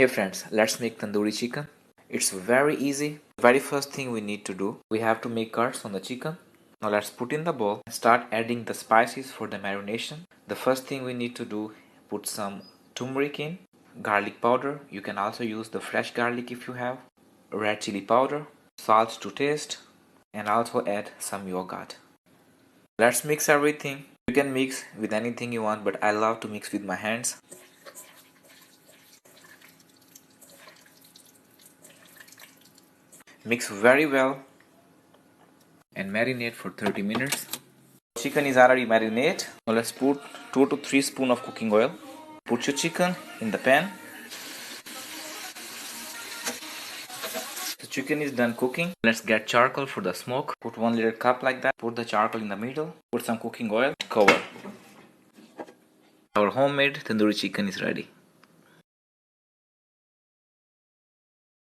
Hey friends, let's make tandoori chicken. It's very easy. The very first thing we need to do, we have to make cuts on the chicken. Now let's put in the bowl and start adding the spices for the marination. The first thing we need to do, put some turmeric in, garlic powder. You can also use the fresh garlic if you have, red chili powder, salt to taste, and also add some yogurt. Let's mix everything. You can mix with anything you want, but I love to mix with my hands. Mix very well and marinate for 30 minutes. Chicken is already marinated. Now let's put 2 to 3 spoons of cooking oil. Put your chicken in the pan. The chicken is done cooking. Let's get charcoal for the smoke. Put 1 liter cup like that. Put the charcoal in the middle. Put some cooking oil. Cover. Our homemade tandoori chicken is ready.